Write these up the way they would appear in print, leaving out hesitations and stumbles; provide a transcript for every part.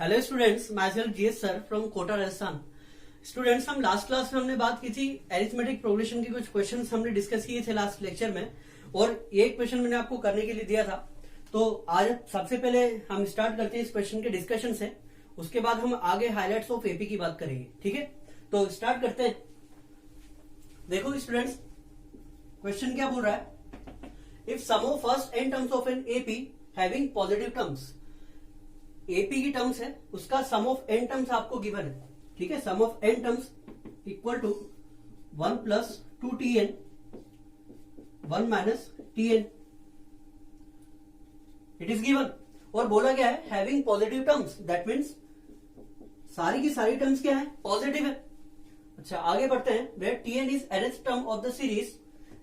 Hello students, myself GS sir from Kota Rajasthan. Students, हम last class में हमने बात की थी एरिथमेटिक प्रोग्रेशन के कुछ क्वेश्चंस हमने डिस्कस किए थे लास्ट लेक्चर में, और ये क्वेश्चन मैंने आपको करने के लिए दिया था। तो आज सबसे पहले हम स्टार्ट करते हैं इस क्वेश्चन के डिस्कशन से, उसके बाद हम आगे हाईलाइट्स ऑफ एपी की बात करेंगे। ठीक है, तो स्टार्ट करते हैं। देखो स्टूडेंट्स, क्वेश्चन क्या बोल रहा है, if sum of first n terms of an AP having positive terms, AP की टर्म्स है उसका सम ऑफ एन टर्म्स आपको गिवन है। ठीक है, sum of n terms equal to 1 plus 2tn 1 minus tn, it is given. और बोला गया है having positive terms, that means सारी की सारी टर्म्स क्या है, पॉजिटिव है। अच्छा, आगे बढ़ते हैं। Where tn is nth term of the series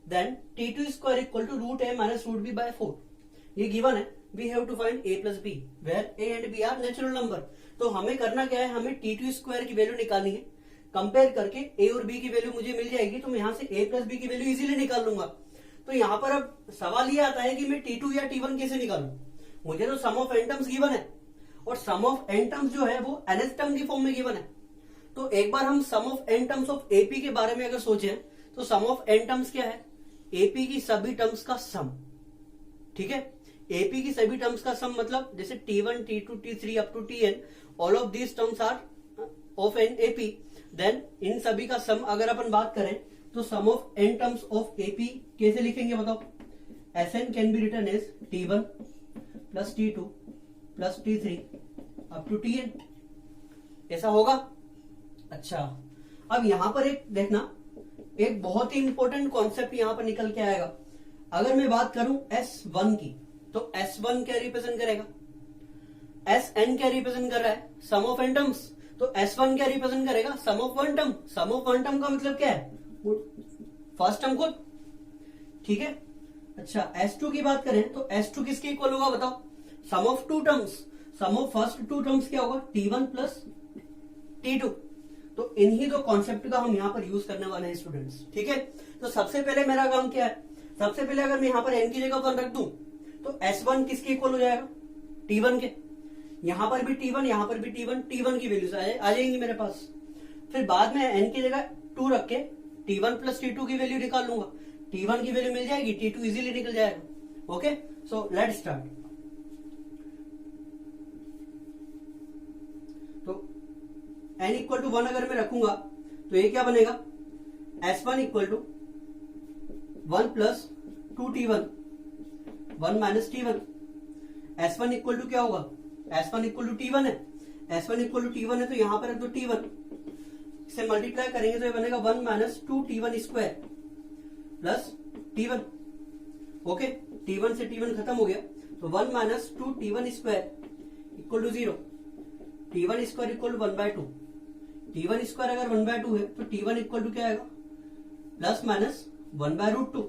then t2 square equal to root a minus root b by 4, ये गिवन है। We have to find a plus b where a and b are natural number। तो हमें करना क्या है, हमें t2 square की value निकालनी है। कंपेयर करके a और b की वैल्यू मुझे मिल जाएगी, तो मैं यहां से a प्लस b की वैल्यू इजीली निकाल लूंगा। तो यहां पर अब सवाल ये आता है कि मैं t2 या t1 कैसे निकालूं। मुझे तो sum of n terms given है, और सम ऑफ एन टर्म्स जो है वो nth टर्म की फॉर्म में गिवन है। तो एक बार हम sum of n terms of AP के बारे में अगर सोचें, तो सम ऑफ एन टर्म्स क्या है, एपी की सभी टर्म्स का सम। ठीक है, एपी की सभी टर्म्स का सम मतलब जैसे t1, t2, t3 up to tn, all of these terms are of an AP. Then इन सभी का सम अगर अपन बात करें तो sum of n terms of AP कैसे लिखेंगे बताओ। Sn can be written as t1 plus t2 plus t3 up to tn, ऐसा होगा। अच्छा, अब यहां पर एक देखना, एक बहुत ही इंपॉर्टेंट कॉन्सेप्ट यहां पर निकल के आएगा। अगर मैं बात करूं S1 की, तो S1 क्या रिप्रेजेंट करेगा, Sn क्या रिप्रेजेंट कर रहा है, सम ऑफ एन टर्म्स। तो S1 क्या रिप्रेजेंट करेगा, sum of one term. Sum of one term का मतलब क्या है, फर्स्ट टर्म खुद। ठीक है, अच्छा S2 की बात करें तो S2 किसके इक्वल होगा बताओ, sum of two terms. Sum of first two terms क्या होगा, t1 प्लस t2। तो इन्हीं दो कॉन्सेप्ट का हम यहां पर यूज करने वाले हैं स्टूडेंट्स। ठीक है, तो सबसे पहले मेरा काम क्या है, सबसे पहले अगर मैं यहां पर n की जगह 1 रख दूं, तो S1 किसके इक्वल हो जाएगा, t1 के। यहां पर भी t1, यहां पर भी t1, t1 की वैल्यूज आ जाएंगी मेरे पास। फिर बाद में n की जगह 2 रख के t1 प्लस t2 की वैल्यू निकाल लूंगा, t1 की वैल्यू मिल जाएगी, t2 इजीली निकल जाएगा। Okay, so let's start. तो n इक्वल टू 1 अगर मैं रखूंगा तो ये क्या बनेगा, S1 equal to 1 plus 2t1 1 minus t1। S1 equal to क्या होगा, S1 इक्वल टू t1 है। S1 इक्वल टू t1 है तो यहां पर रख दो t1, इसे मल्टीप्लाई करेंगे तो ये बनेगा 1 minus 2t1 square plus t1। Okay, t1 से t1 खत्म हो गया, तो 1 minus 2t1 square equal to 0। t1 square equal to 1/2। t1 square अगर 1/2 है तो t1 इक्वल टू क्या आएगा, प्लस माइनस 1/√2।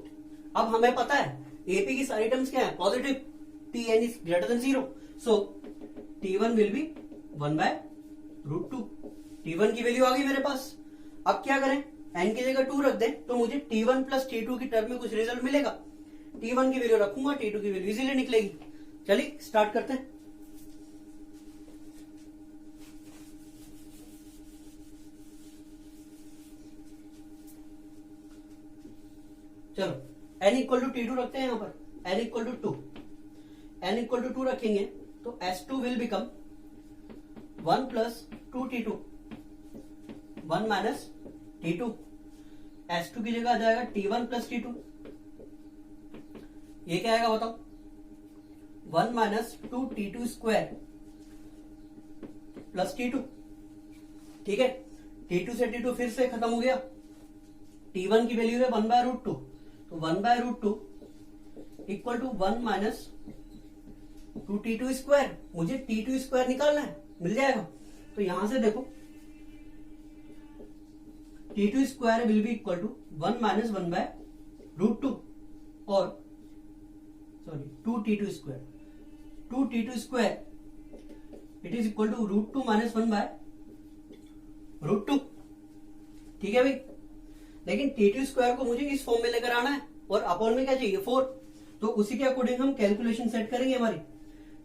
अब हमें पता है एपी की सारी टर्म्स क्या है, positive, tn is greater than 0, so t1 will be 1/√2। t1 की वैल्यू आ गई मेरे पास। अब क्या करें, n की जगह 2 रख दें तो मुझे t1 प्लस t2 की टर्म में कुछ रिजल्ट मिलेगा। t1 की वैल्यू रखूंगा, t2 की वैल्यू इजीली निकलेगी। चलिए स्टार्ट करते हैं। चलो n इक्वल टू t2 रखते हैं, यहां पर n equal to 2, n equal to 2 रखेंगे तो S2 will become 1 plus 2t2 1 minus t2। S2 की जगह आ जाएगा t1 प्लस t2, ये क्या आएगा बताओ, 1 minus 2t2 square plus t2। ठीक है, t2 से t2 फिर से खत्म हो गया, t1 की वैल्यू है 1/√2, तो 1/√2 equal to 1 minus 2t2 square. मुझे t2 स्क्वायर निकालना है, मिल जाएगा। तो यहां से देखो t2 square will be equal to 1 minus 1/√2 और sorry 2t2 square, 2t2 square it is equal to √2 minus 1/√2। ठीक है भाई, लेकिन t2 स्क्वायर को मुझे इस फॉर्म में लेकर आना है, और अपॉन में क्या चाहिए 4, तो उसी के अकॉर्डिंग हम कैलकुलेशन सेट करेंगे हमारी।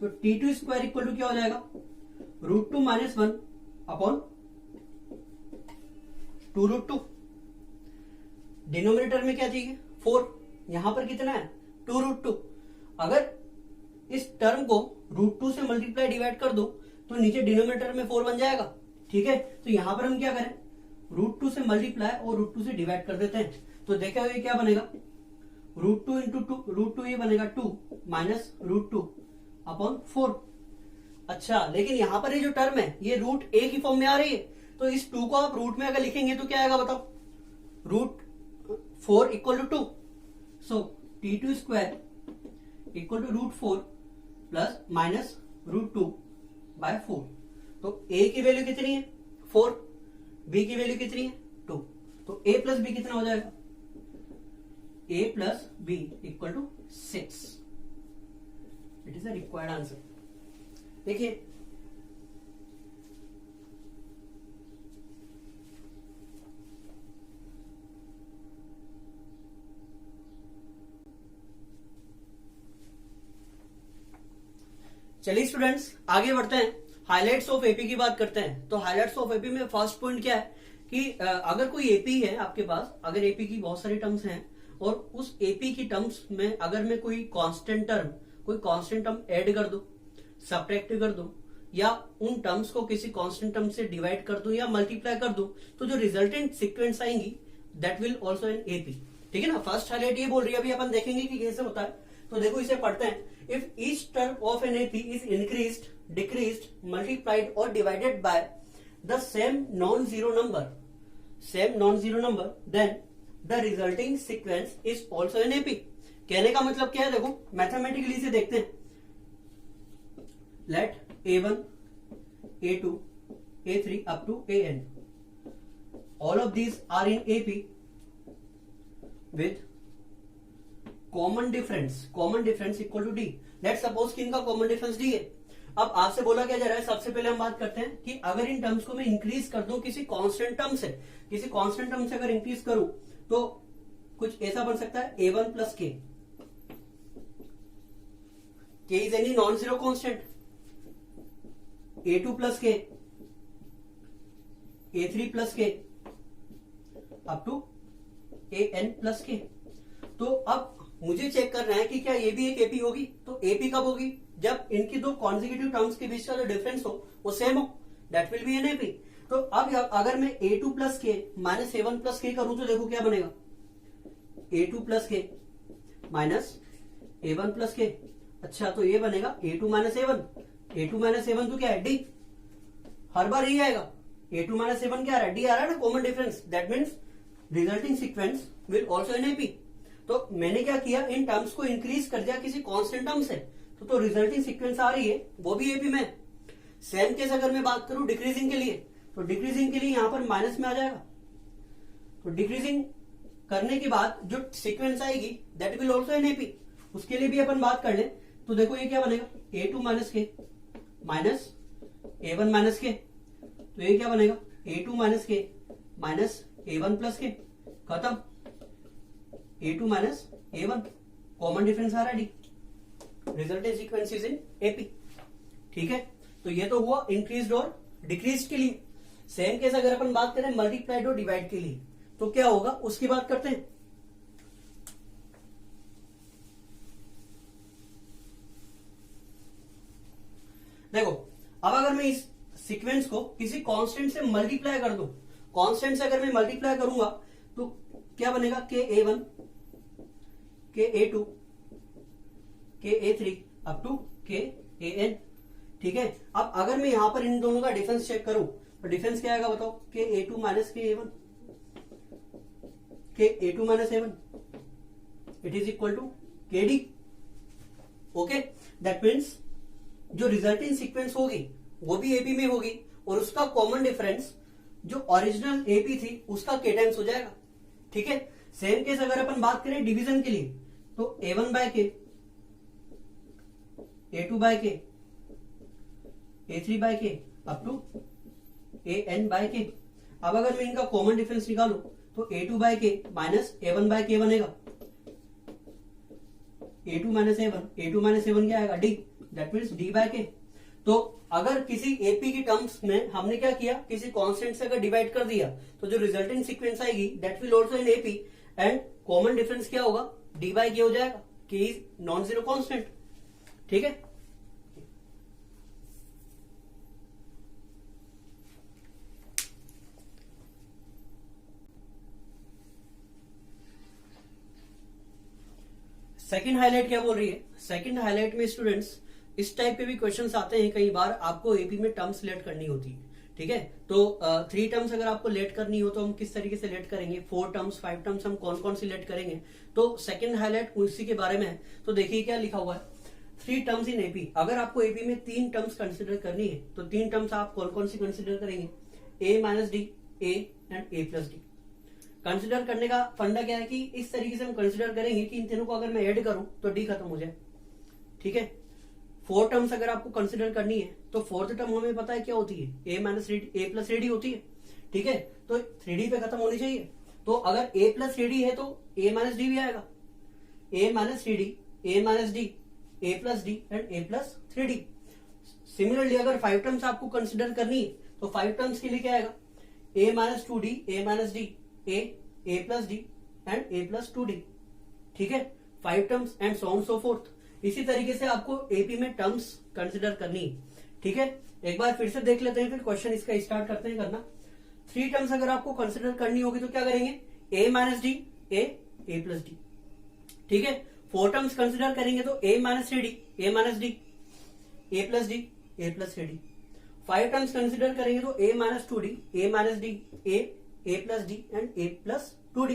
तो t2 स्क्वायर इक्वल टू क्या हो जाएगा, root 2 minus 1 upon 2 root 2। Denominator में क्या चाहिए 4, यहां पर कितना है 2 रूट 2। अगर इस टर्म को रूट 2 से मल्टीप्लाई डिवाइड कर दो तो नीचे डिनोमिनेटर में 4 बन जाएगा। ठीक है, तो यहां पर हम क्या करें रूट 2 से मल्टीप्लाई और रूट 2 से डिवाइड कर देते हैं। तो देखा ये क्या बनेगा रूट 2 इंटू 2, रूट 2 ये बनेगा 2 माइनस रूट 2 अपॉन 4। अच्छा, लेकिन यहां पर ये जो टर्म है ये रूट ए की फॉर्म में आ रही है, तो इस 2 को आप रूट में अगर लिखेंगे तो क्या आएगा बताओ, root 4 equal to 2। So t2 square equal to root 4 plus minus root 2 by 4। तो a की वैल्यू कितनी है 4, b की वैल्यू कितनी है 2, तो a प्लस b कितना हो जाएगा, a plus b equal to 6। It is the required answer. देखिए चलिए स्टूडेंट्स आगे बढ़ते हैं, हाइलाइट्स ऑफ एपी की बात करते हैं। तो हाइलाइट्स ऑफ एपी में फर्स्ट पॉइंट क्या है कि अगर कोई एपी है आपके पास, अगर एपी की बहुत सारी टर्म्स हैं और उस एपी की टर्म्स में अगर मैं कोई कांस्टेंट टर्म ऐड कर दूं, सब्ट्रैक्ट कर दूं, या उन टर्म्स को किसी कांस्टेंट टर्म से डिवाइड कर दूं या मल्टीप्लाई कर दूं, तो जो रिजल्टेंट सीक्वेंस आएंगी that will also an AP. ठीक है ना, फर्स्ट हाइलाइट ये बोल रही है, अभी अपन देखेंगे कि कैसे होता है। तो देखो इसे पढ़ते हैं। If each term of an AP is increased, decreased, multiplied और divided by the same non zero number, then the resulting sequence is also an AP. कहने का मतलब क्या है, देखो मैथमेटिकली इसे देखते हैं। Let a1, a2, a3 up to an, all of these are in AP with common difference equal to d। Let suppose कि इनका कॉमन डिफरेंस d है। अब आपसे बोला क्या जा रहा है, सबसे पहले हम बात करते हैं कि अगर इन टर्म्स को मैं इंक्रीज कर दूं किसी कांस्टेंट टर्म से अगर इंक्रीज करूं तो कुछ ऐसा बन सकता है a1 plus k is any non zero constant, a2 plus k, a3 plus k up to an plus k। तो अब मुझे चेक करना है कि क्या ये भी एक एपी होगी। तो एपी कब होगी, जब इनकी दो कॉन्जिक्यूटिव टर्म्स के बीच का जो डिफरेंस हो वो सेम हो, that will B an AP. तो अब अगर मैं a2 प्लस के माइनस a1 प्लस के करूं तो देखो क्या बनेगा, a2 प्लस के माइनस a1 प्लस के। अच्छा, तो ये बनेगा a2 माइनस a1 तो क्या है डी, हर बार यही आएगा। a2 माइनस a1 क्या आ रहा है, डी आ रहा है ना, common difference. That means resulting sequence will also an AP. तो मैंने क्या किया, इन टर्म्स को इंक्रीज कर दिया किसी कांस्टेंट टर्म से, तो रिजल्टिंग सीक्वेंस आ रही है वो भी एपी में। सेम केस अगर मैं बात करूं डिक्रीजिंग के लिए, तो डिक्रीजिंग के लिए यहां पर माइनस में आ जाएगा। तो डिक्रीजिंग करने के बाद जो सीक्वेंस आएगी that will also an AP. उसके लिए भी अपन बात कर ले, तो देखो ये क्या बनेगा, a2 माइनस के माइनस a1 माइनस के। तो ये क्या बनेगा, a2 माइनस के माइनस a1 प्लस के, खत्म। a2 minus a1 common difference आ रहा है D, resultant sequence is in AP. ठीक है, तो ये तो हुआ इंक्रीज्ड और डिक्रीज्ड के लिए। सेम केस अगर अपन बात करें मल्टीप्लाइड और डिवाइड के लिए तो क्या होगा उसकी बात करते हैं। देखो अब अगर मैं इस सीक्वेंस को किसी कांस्टेंट से मल्टीप्लाई कर दूं, कांस्टेंट से अगर मैं मल्टीप्लाई करूंगा तो क्या बनेगा, के a1, के a2, के a3 अप टू के an। ठीक है, अब अगर मैं यहां पर इन दोनों का डिफरेंस चेक करूं तो डिफरेंस क्या आएगा बताओ, के a2 माइनस के a1, K a2 minus a1 it is equal to K D. Okay, that means जो रिजल्टिंग सीक्वेंस होगी वो भी एपी में होगी और उसका कॉमन डिफरेंस जो ओरिजिनल एपी थी उसका के टाइम्स हो जाएगा। ठीक है, सेम केस अगर अपन बात करें डिवीजन के लिए तो a1 बाय के, a2 बाय के, a3 बाय के अप टू an बाय के। अब अगर मैं इनका कॉमन डिफरेंस निकालू तो a2 बाय के माइनस a1 बाय के बनेगा, a2 माइनस a1 क्या आएगा D, that means D by K. तो अगर किसी एपी की टर्म्स में हमने क्या किया, किसी कांस्टेंट से अगर डिवाइड कर दिया तो जो रिजल्टिंग सीक्वेंस आएगी that will also in AP, and common difference क्या होगा, डी बाई के हो जाएगा, के इज नॉन जीरो कांस्टेंट। ठीक है, सेकंड हाईलाइट क्या बोल रही है, सेकंड हाईलाइट में स्टूडेंट्स इस टाइप के भी क्वेश्चंस आते हैं, कई बार आपको एपी में टर्म्स लेट करनी होती है। ठीक है, तो 3 टर्म्स अगर आपको लेट करनी हो तो हम किस तरीके से लेट करेंगे, 4 टर्म्स 5 टर्म्स हम कौन कौन सी लेट करेंगे, तो सेकंड हाईलाइट उसी के बारे में है। तो देखिए क्या लिखा हुआ है, 3 टर्म्स इन एपी। अगर आपको एपी में 3 टर्म्स कंसिडर करनी है तो 3 टर्म्स आप कौन कौन सी कंसिडर करेंगे, a minus D, A and A plus d. Consider करने का फंडा क्या है कि इस तरीके से हम कंसिडर करेंगे कि इन तीनों को अगर मैं ऐड करूं तो डी खत्म हो जाए। ठीक है, 4 टर्म्स अगर आपको कंसिडर करनी है तो 4th टर्म हमें पता है क्या होती है, a minus A plus D होती है। ठीक है, तो 3D पे खत्म होनी चाहिए। तो अगर ए प्लस डी है तो ए माइनस डी भी आएगा, a minus D, a minus D, a plus d and A plus 3D। Similarly अगर 5 टर्म्स आपको कंसिडर करनी है तो 5 टर्म्स के लिए क्या आएगा, a minus 2D, a minus D, a plus d and A plus 2D। ठीक है, 5 terms and so on so forth. इसी तरीके से आपको एपी में टर्म्स कंसिडर करनी है। ठीक है, एक बार फिर से देख लेते हैं, फिर क्वेश्चन इसका स्टार्ट करते हैं करना। 3 टर्म्स अगर आपको कंसिडर करनी होगी तो क्या करेंगे, a minus D, a plus D. ठीक है, 4 टर्म्स कंसिडर करेंगे तो a minus D, a minus D, a plus d, a plus 3D। 5 terms consider करेंगे तो a minus 2D, a minus D, a plus d and A plus 2D।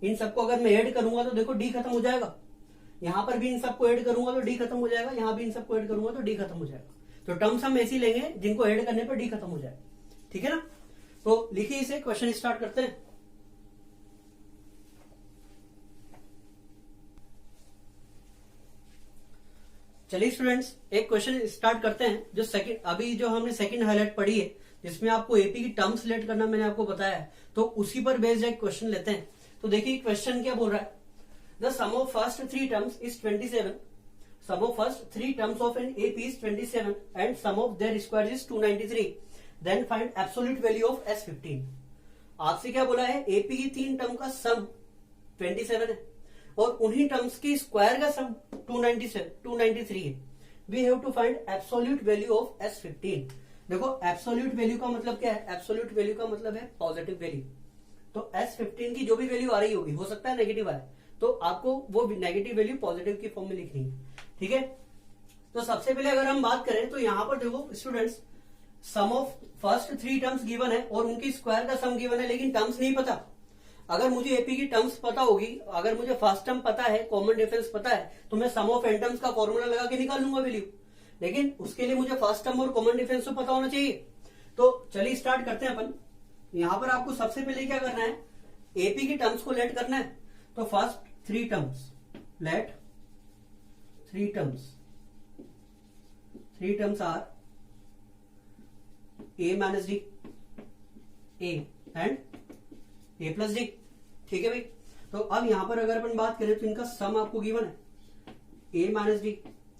इन सबको अगर मैं ऐड करूंगा तो देखो डी खत्म हो जाएगा, यहां पर भी इन सबको ऐड करूंगा तो डी खत्म हो जाएगा, यहां भी इन सबको ऐड करूंगा तो डी खत्म हो जाएगा। तो टर्म्स हम ऐसी लेंगे जिनको ऐड करने पर डी खत्म हो जाए। ठीक है ना, तो लिखिए इसे, क्वेश्चन स्टार्ट करते हैं। चलिए स्टूडेंट्स, एक क्वेश्चन स्टार्ट करते हैं जो सेकंड, अभी जो हमने सेकंड हाईलाइट पढ़ी है जिसमें आपको एपी की टर्म्स लेट करना मैंने आपको बताया है, तो उसी पर बेस्ड एक क्वेश्चन लेते हैं। तो देखिए क्वेश्चन क्या बोल रहा है, the sum of first 3 terms is 27, sum of first 3 terms of an AP is 27 and sum of their square is 293, then find absolute value of S15। आपसे क्या बोला है, एपी की 3 टर्म का सम 27 है और उन्हीं टर्म्स की स्क्वायर का सम 293 है। We have to find absolute value of S15। देखो एब्सोल्यूट वैल्यू का मतलब क्या है, एब्सोल्यूट वैल्यू का मतलब है पॉजिटिव वैल्यू। तो S15 की जो भी वैल्यू आ रही होगी, हो सकता है नेगेटिव आए, तो आपको वो नेगेटिव वैल्यू पॉजिटिव की फॉर्म में लिखनी है। ठीक है, तो सबसे पहले अगर हम बात करें तो यहां पर देखो students, sum of first 3 terms given है और उनकी स्क्वायर का सम गिवन है, लेकिन टर्म्स नहीं पता। अगर मुझे एपी की टर्म्स पता होगी, अगर मुझे फर्स्ट टर्म पता है, कॉमन डिफरेंस पता है, तो मैं सम ऑफ एन टर्म्स का फॉर्मूला लगा के निकाल लूंगा वैल्यू। लेकिन उसके लिए मुझे फर्स्ट टर्म और कॉमन डिफरेंस तो पता होना चाहिए। तो चलिए स्टार्ट करते हैं अपन। यहां पर आपको सबसे पहले क्या करना है, एपी की टर्म्स को लेट करना है। तो first 3 terms, let 3 terms, 3 terms are A minus D, A and A plus D. ठीक है भाई, तो अब यहां पर अगर अपन बात करें तो इनका सम आपको गिवन है, a minus d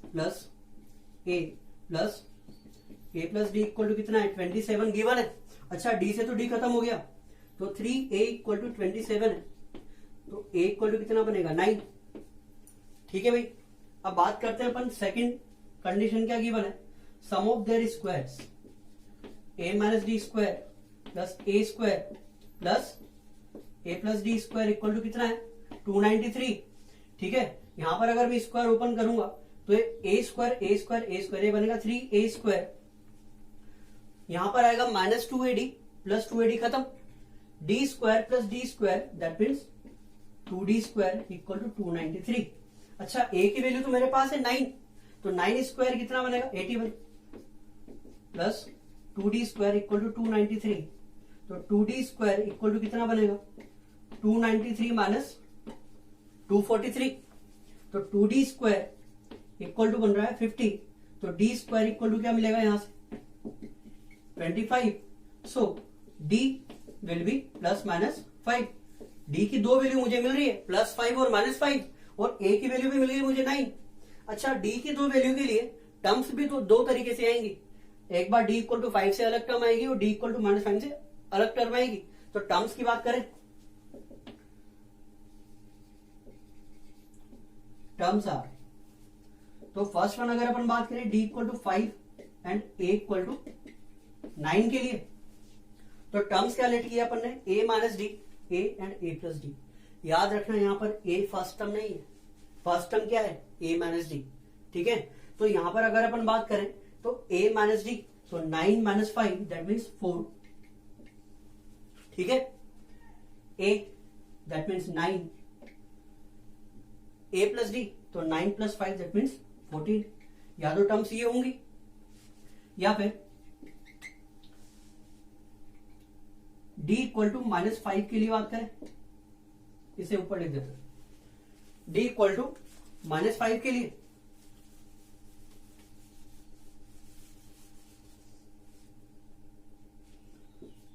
plus a plus d equal to कितना है, 27 गिवन है। अच्छा, डी से तो डी खत्म हो गया, तो 3a इक्वल टू 27 है, तो a इक्वल टू कितना बनेगा, 9। ठीक है भाई, अब बात करते हैं अपन सेकंड कंडीशन क्या गिवन है, sum of their squares, a minus d square plus a square plus a plus D square equal to कितना है, 293। ठीक है, यहां पर अगर मैं स्क्वायर ओपन करूंगा तो ए स्क्वायर ए स्क्वायर ए स्क्वायर ये बनेगा 3a स्क्वायर, यहां पर आएगा माइनस 2ad प्लस 2ad खत्म, D square plus D square that means 2d square equal to 293। अच्छा, a की वैल्यू तो मेरे पास है 9, तो 9 स्क्वायर कितना बनेगा, 81 plus 2d square equal to 293, तो 2d स्क्वायर इक्वल टू कितना बनेगा, 293 माइनस 243, तो 2d स्क्वायर इक्वल टू बन रहा है 50, तो d स्क्वायर इक्वल टू क्या मिलेगा यहां से 25। सो d will be plus minus 5। d की 2 वैल्यू मुझे मिल रही है, प्लस 5 और माइनस 5, और a की वैल्यू भी मिल गई मुझे 9। अच्छा, d की 2 वैल्यू के लिए टर्म्स भी तो दो तरीके से आएंगी, एक बार डी इक्वल टू 5 से अलग टर्म आएगी और डी इक्वल टू -5 से अलग टर्म आएगी। तो टर्म्स की बात करें, टर्म्स आर, तो फर्स्ट वन अगर अपन बात करें D equal to 5 and A equal to 9 के लिए, तो टर्म्स क्या लेट किया अपन ने, a minus D, A and A plus d. याद रखना यहां पर ए फर्स्ट टर्म नहीं है, फर्स्ट टर्म क्या है, ए माइनस डी। ठीक है, तो यहां पर अगर अपन बात करें तो ए माइनस डी, तो 9 माइनस 5 दैट मीन्स 4। ठीक है, a that means 9, a plus d, तो 9 प्लस 5 दैट मीन्स 14। या तो टर्म्स ये होंगी, या फिर डी इक्वल टू -5 के लिए बात करें, इसे ऊपर लिख देते हैं, डी इक्वल टू -5 के लिए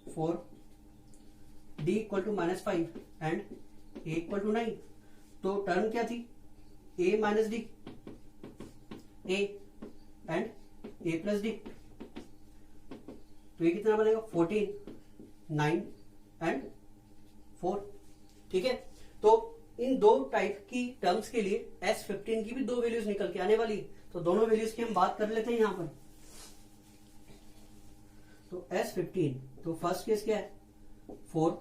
4, D equal to -5 and A equal to 9। तो टर्म क्या थी, a minus D, A and A plus d. तो ये कितना बनेगा, 14, 9 एंड 4। ठीक है, तो इन दो टाइप की टर्म्स के लिए S15 की भी दो वैल्यूज निकल के आने वाली है, तो दोनों वैल्यूज की हम बात कर लेते हैं यहां पर। तो S15, तो फर्स्ट केस क्या है, 4,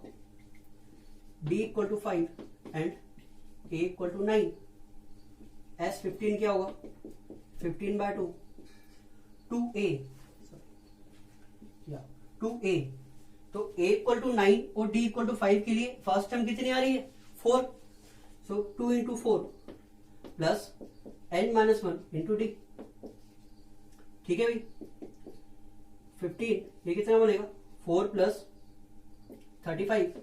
D equal to 5 and A equal to 9। S15 क्या होगा, 15/2, 2a, या 2a। तो a इक्वल टू 9 और d इक्वल टू 5 के लिए फर्स्ट टर्म कितनी आ रही है, 4। So 2 into 4 plus n-1 into D. ठीक है भाई, 15, ये कितना बनेगा, 4 plus 35,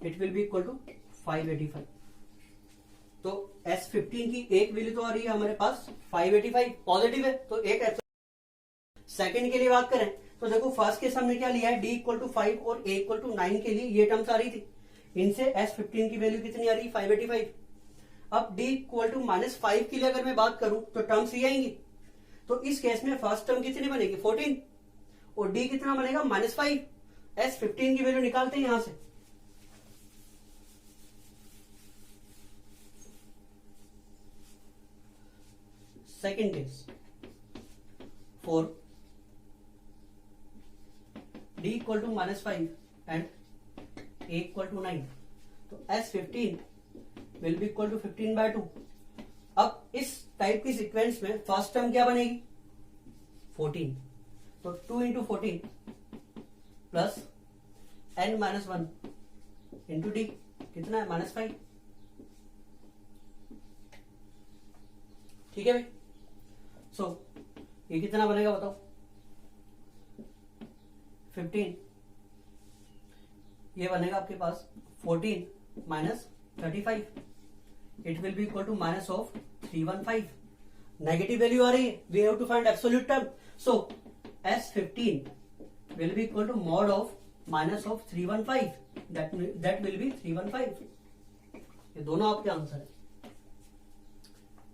it will be equal to 585। तो S15 की एक वैल्यू तो आ रही है हमारे पास 585, पॉजिटिव है, तो एक। सेकंड के लिए बात करें तो देखो फर्स्ट केस हमने क्या लिया है, डी इक्वल टू 5 और ए इक्वल टू 9 के लिए ये टर्म्स आ रही थी, इनसे S15 की वैल्यू कितनी आ रही है, 585। अब डी इक्वल टू -5 के लिए अगर मैं बात करूं तो टर्म्स ये आएंगी, तो इस केस में फर्स्ट टर्म कितनी बनेगी, 14, और डी कितना बनेगा, -5। S15 की वैल्यू निकालते हैं यहां से, second case 4, D equal to -5 and A equal to 9। तो S15 will be equal to 15/2। अब इस टाइप की सीक्वेंस में फर्स्ट टर्म क्या बनेगी, 14, तो 2 into 14 plus n-1 into D, कितना है, -5। ठीक है भाई, सो ये कितना बनेगा बताओ, 15, ये बनेगा आपके पास 14 minus 35, it will be equal to -315। Negative value आ रही है, we have to find absolute term, so S15 will be equal to mod of -315, that will be 315। ये दोनों आपके आंसर है।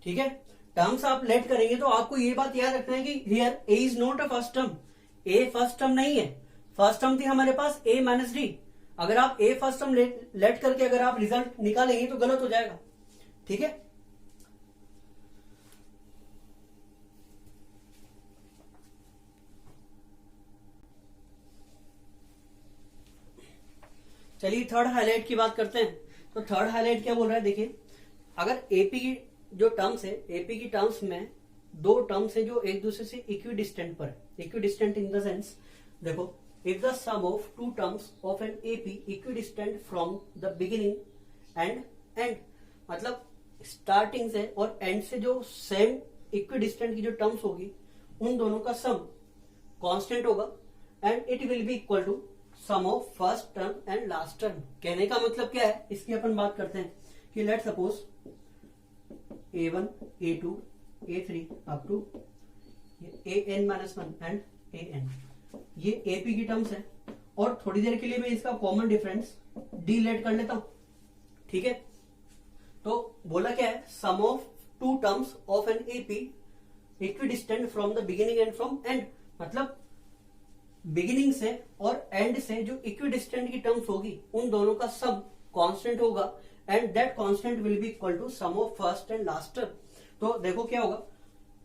ठीक है, टर्म्स आप लेट करेंगे तो आपको ये बात याद रखना है कि here A is not a first term, A first term नहीं है, फर्स्ट टर्म थी हमारे पास a माइनस डी। अगर आप a फर्स्ट टर्म लेट करके अगर आप रिजल्ट निकालेंगे तो गलत हो जाएगा। ठीक है, चलिए थर्ड हाईलाइट की बात करते हैं। तो थर्ड हाईलाइट क्या बोल रहा है, देखिए अगर एपी की जो टर्म्स है, एपी की टर्म्स में दो टर्म्स है जो एक दूसरे से इक्विडिस्टेंट पर है। इक्विडिस्टेंट इन द सेंस, देखो if the sum of two terms of an AP equidistant from the beginning and end, मतलब स्टार्टिंग से और एंड से जो सेम इक्विडिस्टेंट की जो टर्म्स होगी उन दोनों का सम कांस्टेंट होगा and it will be equal to sum of first term and last term. कहने का मतलब क्या है, इसकी अपन बात करते हैं कि let suppose A1 A2 A3 up to an-1 and an, ये एपी की टर्म्स है और थोड़ी देर के लिए मैं इसका कॉमन डिफरेंस डी लेट कर लेता हूं। ठीक है, तो बोला क्या है, sum of two terms of an AP equidistant from the beginning and from end, मतलब बिगिनिंग से और एंड से जो इक्विडिस्टेंट की टर्म्स होगी उन दोनों का सम कांस्टेंट होगा and that constant will be equal to sum of first and last term. तो देखो क्या होगा,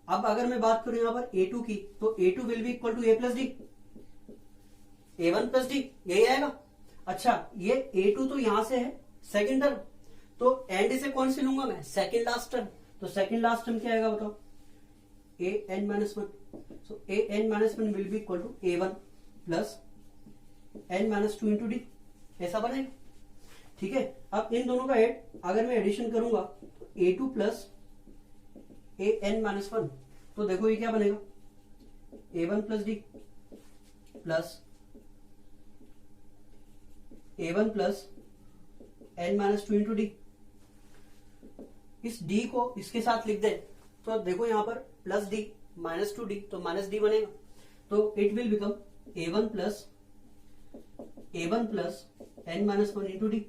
अब अगर मैं बात करूं यहां पर a2 की, तो a2 will be equal to a plus D, a1 plus D, यही आएगा। अच्छा, ये a2 तो यहां से है सेकेंड टर्म, तो एंड से कौन सी लूंगा मैं, सेकेंड लास्ट टर्म। तो सेकेंड लास्ट टर्म क्या आएगा बताओ, an minus one. So an minus one will be equal to a1 plus n minus two into D, ऐसा बनेगा। ठीक है, अब इन दोनों का अगर मैं एडिशन करूंगा तो a2 plus an minus one, तो देखो ये क्या बनेगा, a1 plus D plus a1 plus n minus two into D. इस d को इसके साथ लिख दे तो देखो यहां पर plus D minus two D, तो माइनस डी बनेगा, तो it will become a1 plus n minus one into D.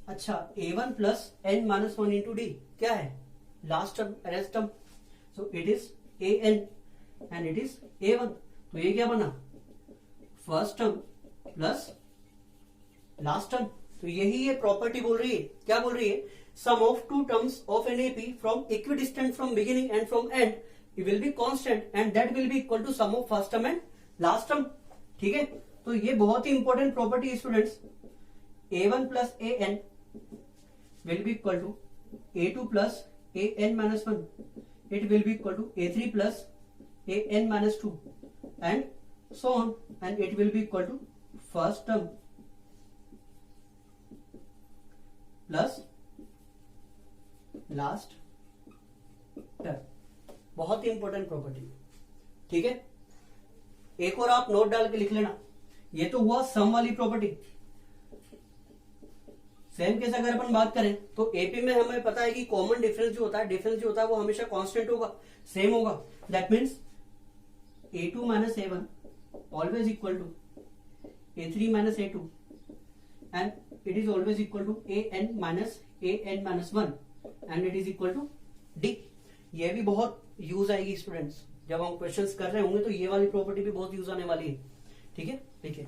अच्छा, a1 plus n minus one into D क्या है, last term, arrest term, so it is an and it is a1। तो ये क्या बना, first term plus last term. तो यही ये प्रॉपर्टी बोल रही है, क्या बोल रही है, sum of two terms of an AP from equidistant from beginning and from end it will be constant and that will be equal to sum of first term and last term। ठीक है, तो ये बहुत ही important property students, a1 plus an will be equal to a2 plus an minus one, it will be equal to a3 plus an minus two and so on and it will be equal to first term plus last term. बहुत ही important property, ठीक है। एक और आप note डाल के लिख लेना, ये तो हुआ सम वाली प्रॉपर्टी। सेम केस अगर अपन बात करें तो एपी में हमें पता है कि कॉमन डिफरेंस जो होता है वो हमेशा कांस्टेंट होगा, सेम होगा। That means a2 minus a1 always equal to a3 minus a2 and it is always equal to an minus one and it is equal to d। ये भी बहुत यूज आएगी स्टूडेंट्स, जब हम क्वेश्चंस कर रहे होंगे तो ये वाली प्रॉपर्टी भी बहुत यूज आने वाली है। ठीक है, देखिए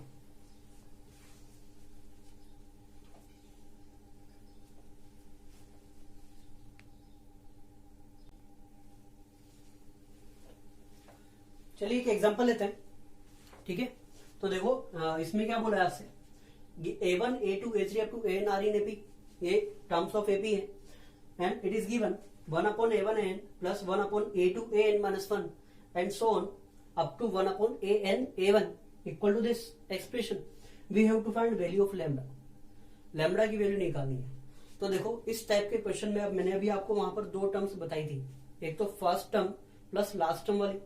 चलिए एक एग्जांपल लेते हैं। ठीक है, तो देखो इसमें क्या बोला है आपसे, a1 a2 a3 up to an are in AP, ये टर्म्स ऑफ AP है and it is given 1 upon a1 an plus 1 upon a2 an minus 1 and so on up to 1 upon an a1 equal to this expression। we have to find value of lambda, lambda की value निकालनी है। तो देखो इस type के question में अब मैंने अभी आपको वहां पर दो टर्म्स बताई थी, एक तो first term plus last term वाली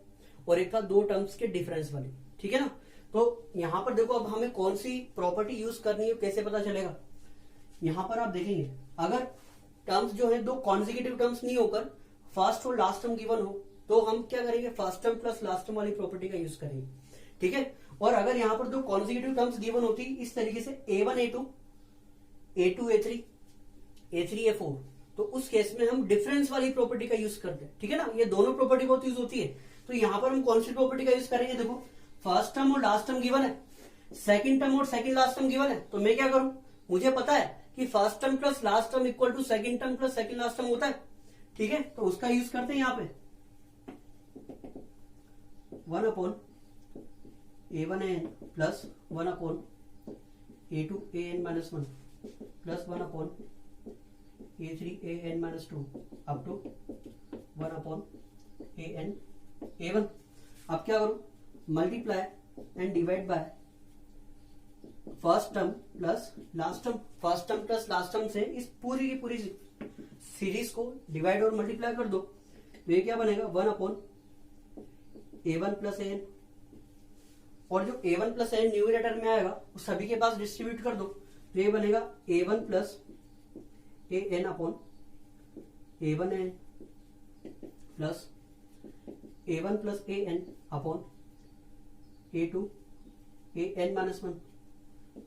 और एक था दो टर्म्स के डिफरेंस वाली। ठीक है ना, तो यहां पर देखो अब हमें कौन सी प्रॉपर्टी यूज करनी है कैसे पता चलेगा। यहां पर आप देखेंगे अगर टर्म्स जो है दो कॉन्जिक्यूटिव टर्म्स नहीं होकर फर्स्ट और लास्ट टर्म गिवन हो तो हम क्या करेंगे, first term plus last term वाली प्रॉपर्टी का यूज करेंगे। ठीक है, और अगर यहां पर दो कॉन्जिक्यूटिव टर्म्स गिवन होती इस तरीके से a1 a2 a2 a3 a3 a4, तो उस केस में हम डिफरेंस वाली प्रॉपर्टी का यूज करते हैं। ठीक है ना, ये दोनों प्रॉपर्टी बहुत यूज होती है। तो यहां पर हम कौन सी प्रॉपर्टी का यूज करेंगे, देखो फर्स्ट टर्म और लास्ट टर्म गिवन है, सेकंड टर्म और सेकंड लास्ट टर्म गिवन है, तो मैं क्या करूं, मुझे पता है कि first term plus last term equal to second term plus second last term होता है। ठीक है, तो उसका यूज करते हैं यहां पे 1 upon a1 an plus 1 upon a2 an minus one plus 1 upon a3 an minus two up to 1 upon an a1। अब क्या करूं, multiply and divide by first term plus last term. First term plus last term से इस पूरी की पूरी series को divide और मल्टीप्लाई कर दो, तो ये क्या बनेगा 1 अपॉन a1 प्लस an, और जो a1 प्लस an न्यूमरेटर में आएगा वो सभी के पास डिस्ट्रीब्यूट कर दो, तो ये बनेगा a1 plus an upon a1 n plus a1 plus an upon a2 an minus one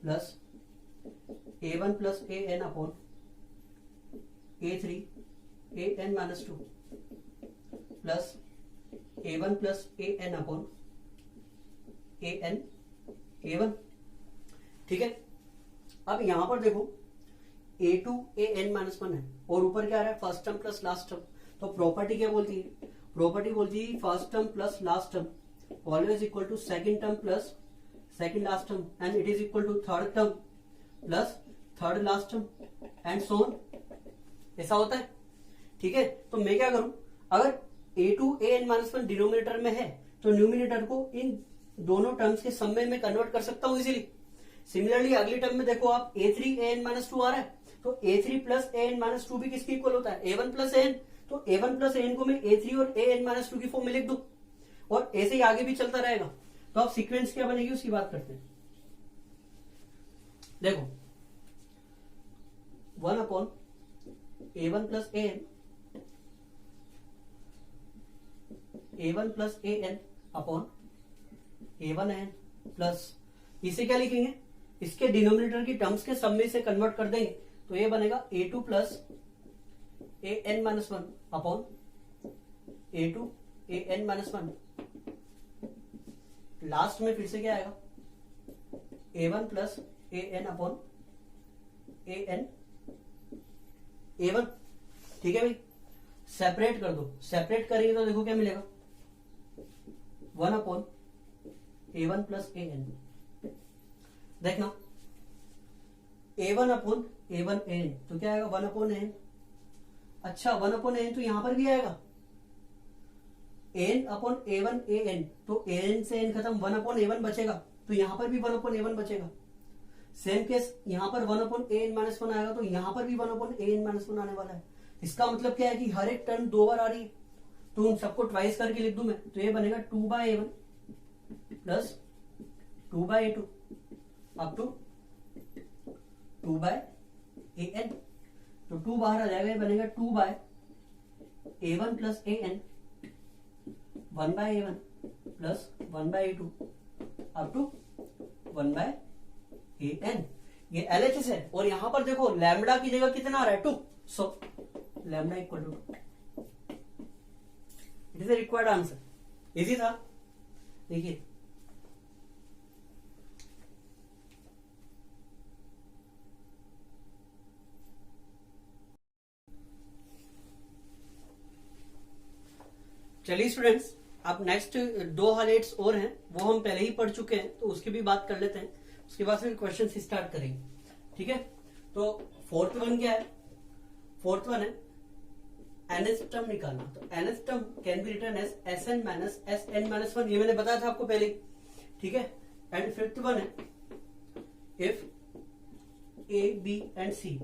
plus a1 plus an upon a3 an minus two plus A1 plus AN upon AN A1। ठीक है, अब यहां पर देखो A2 AN -1 है और ऊपर क्या आ रहा है, first term plus last term. तो प्रॉपर्टी क्या बोलती है, प्रॉपर्टी बोलती है first term plus last term always equal to second term plus second last term and it is equal to third term plus third last term and so on. ऐसा होता है। ठीक है, तो मैं क्या करूं, अगर A2 AN -1 डिनोमिनेटर में है तो न्यूमिनेटर को इन दोनों टर्म्स के सम में कन्वर्ट कर सकता हूं इजीली। सिमिलरली अगली टर्म में देखो आप A3 AN -2 आ रहा है, तो A3 प्लस AN -2 भी किसके इक्वल होता है, A1 प्लस AN। तो A1 प्लस AN को मैं A3 और AN -2 की फॉर्म में लिख दूं और ऐसे ही आगे भी चलता रहेगा। तो अब सीक्वेंस क्या बनेगी उसकी बात करते हैं। देखो 1 upon A1 plus AN A1 plus AN upon A1 AN plus, इसे क्या लिखेंगे, इसके डिनोमिनेटर की टर्म्स के सम में से कन्वर्ट कर देंगे तो ये बनेगा A2 plus AN -1 upon A2 AN -1। Last में फिर से क्या आएगा, A1 plus AN upon AN A1। ठीक है भाई, सेपरेट कर दो, सेपरेट करेंगे तो देखो क्या मिलेगा, 1 अपॉन A1 प्लस AN। देखना A1 अपॉन A1 AN तो क्या आएगा, 1 अपॉन AN। अच्छा 1 अपॉन AN तो यहां पर भी आएगा, N अपॉन A1 AN तो AN से N खत्म, 1 अपॉन A1 बचेगा, तो यहां पर भी 1 अपॉन A1 बचेगा। सेम केस यहां पर 1 अपॉन AN -1 आएगा तो यहां पर भी 1 अपॉन AN -1 आने वाला है। इसका मतलब क्या है कि हर एक टर्म 2 बार आ रही है, तो उन सबको ट्वाइस करके लिख दूं मैं, तो ये बनेगा 2/A1 plus 2/A2 up to 2/AN। तो 2 बाहर आ जाएगा, ये बनेगा 2/A1 plus AN 1/A1 plus 1/A2 up to 1/AN। ये LHS है और यहां पर देखो लैम्बडा की जगह कितना आ रहा है, 2। So lambda equal to 2। It is the required answer. Easy था। देखिए चलिए स्टूडेंट्स, अब नेक्स्ट 2 हाइलाइट्स और हैं, वो हम पहले ही पढ़ चुके हैं तो उसकी भी बात कर लेते हैं, उसके बाद फिर क्वेश्चन स्टार्ट करेंगे। ठीक है, तो फोर्थ वन क्या है, फोर्थ वन है nth टर्म निकालना। तो nth term can be written as Sn minus Sn -1, ये मैंने बताया था आपको पहले। ठीक है, एंड फिफ्थ वन है if A B and C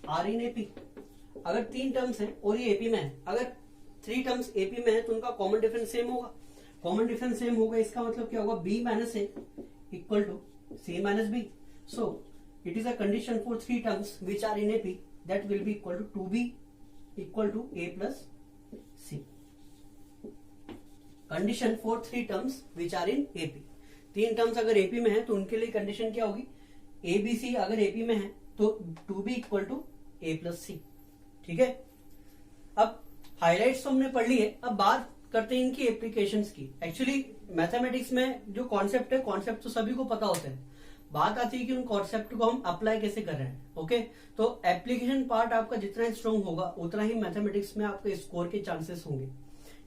are in AP। अगर 3 टर्म्स हैं और ये AP में है, अगर 3 टर्म्स AP में है तो उनका कॉमन डिफरेंस सेम होगा। कॉमन डिफरेंस सेम होगा, इसका मतलब क्या होगा, B minus A equal to C minus B। So it is a condition for 3 terms which are in AP that will be equal to 2B equal to A plus C। Condition for 3 terms which are in AP। 3 terms अगर AP में है तो उनके लिए condition क्या होगी, ABC अगर AP में है तो 2B equal to A plus C। ठीक है, अब हाइलाइट्स तो हमने पढ़ ली है, अब बात करते हैं इनकी एप्लीकेशंस की। एक्चुअली मैथमेटिक्स में जो कॉन्सेप्ट है, कॉन्सेप्ट तो सभी को पता होते हैं, बात आती है कि उन कॉन्सेप्ट को हम अप्लाई कैसे कर रहे हैं। ओके, तो एप्लीकेशन पार्ट आपका जितना स्ट्रांग होगा उतना ही मैथमेटिक्स में आपके स्कोर के चांसेस होंगे।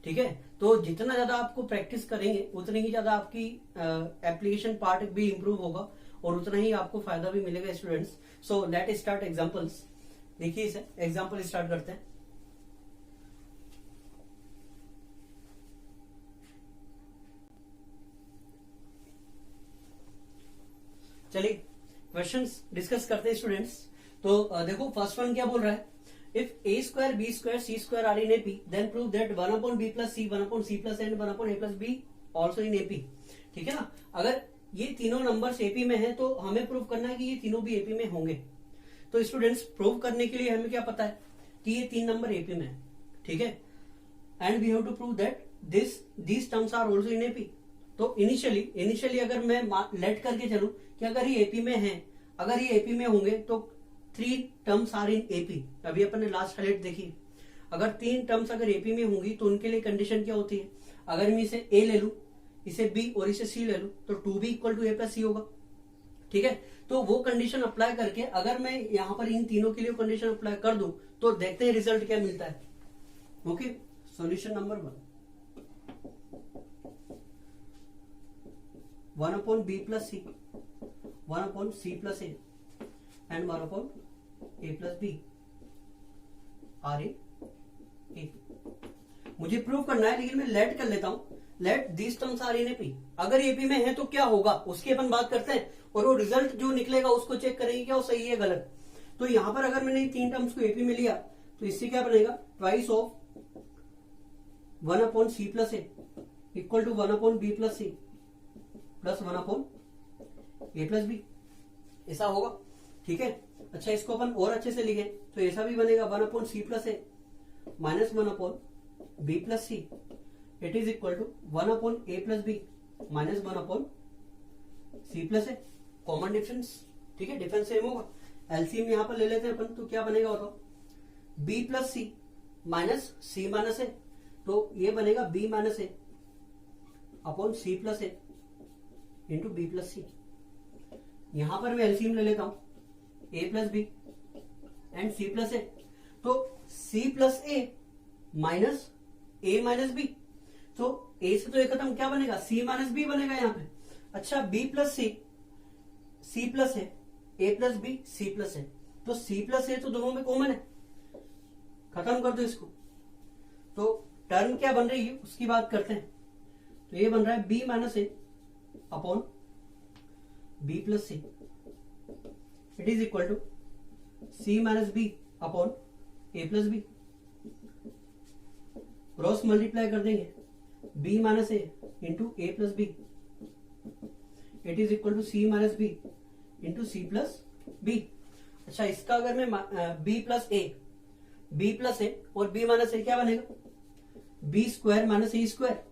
ठीक है, तो जितना ज्यादा आपको प्रैक्टिस करेंगे उतनी ही ज्यादा आपकी एप्लीकेशन पार्ट भी इंप्रूव होगा और उतना ही आपको फायदा भी मिलेगा students. So let start examples. देखिए इसे एग्जांपल स्टार्ट करते हैं। चलिए क्वेश्चंस डिस्कस करते हैं स्टूडेंट्स। तो देखो फर्स्ट वन क्या बोल रहा है, if A square B square C square are in AP then prove that 1 upon B plus C 1 upon C plus N 1 upon A plus B also in AP। ठीक है ना, अगर ये तीनों नंबर्स AP में है तो हमें प्रूव करना है कि ये तीनों भी AP में होंगे। तो स्टूडेंट्स प्रूव करने के लिए हमें क्या पता है कि ये 3 नंबर AP में है। ठीक है, and we have to prove that these terms are also in AP। तो इनिशियली अगर मैं लेट करके चलूं कि अगर ये AP में है, अगर ये AP में होंगे तो 3 टर्म्स आर इन AP। अभी अपन ने लास्ट हाइलाइट देखी, अगर 3 टर्म्स अगर AP में होंगी तो उनके लिए कंडीशन क्या होती है अगर मैं इसे ए ले लूं, इसे बी और इसे सी ले लूं, तो 2b equal to a plus c होगा। ठीक है, तो वो कंडीशन अप्लाई करके अगर मैं यहां पर इन तीनों के लिए कंडीशन अप्लाई कर दूं तो देखते हैं रिजल्ट क्या मिलता है। Okay, solution number 1 upon B plus C, 1 upon C plus a and 1 upon A plus B are a. मुझे प्रूव करना है, लेकिन मैं लेट कर लेता हूं। Let this terms are in AP. अगर एपी में है तो क्या होगा उसकी अपन बात करते हैं, और वो रिजल्ट जो निकलेगा उसको चेक करेंगे क्या वो सही है गलत। तो यहां पर अगर मैंने तीन टर्म्स को एपी में लिया तो इससे क्या बनेगा, twice of 1 upon C plus A equal to 1 upon B plus C plus 1 upon A plus B, ऐसा होगा। ठीक है, अच्छा इसको अपन और अच्छे से लिखे तो ऐसा भी बनेगा 1 upon C plus A minus 1 upon B plus C, it is equal to 1 upon A plus B minus 1 upon C plus A. Common difference, ठीक है, डिफरेंस सेम होगा। एलसीएम यहां पर ले लेते हैं अपन, तो क्या बनेगा बताओ, b plus C minus c minus a, तो ये बनेगा b minus A upon C plus a into b plus c. यहां पर मैं एलसीएम ले लेता हूं, a plus b and c plus a, तो c plus A minus a minus b, तो ए से तो ए खत्म, क्या बनेगा सी माइनस बी बनेगा यहां पे। अच्छा B plus C plus a plus B C plus a, तो सी प्लस ए तो दोनों में कॉमन है, खत्म कर दो इसको। तो टर्म क्या बन रही है उसकी बात करते हैं, तो ये बन रहा है B minus A upon B plus C, it is equal to C minus B upon A plus B. Cross multiply कर देंगे, B minus A into A plus B, it is equal to C minus B into C plus B. अच्छा इसका अगर मैं B plus ए और B minus A क्या बनेगा, B square minus A square,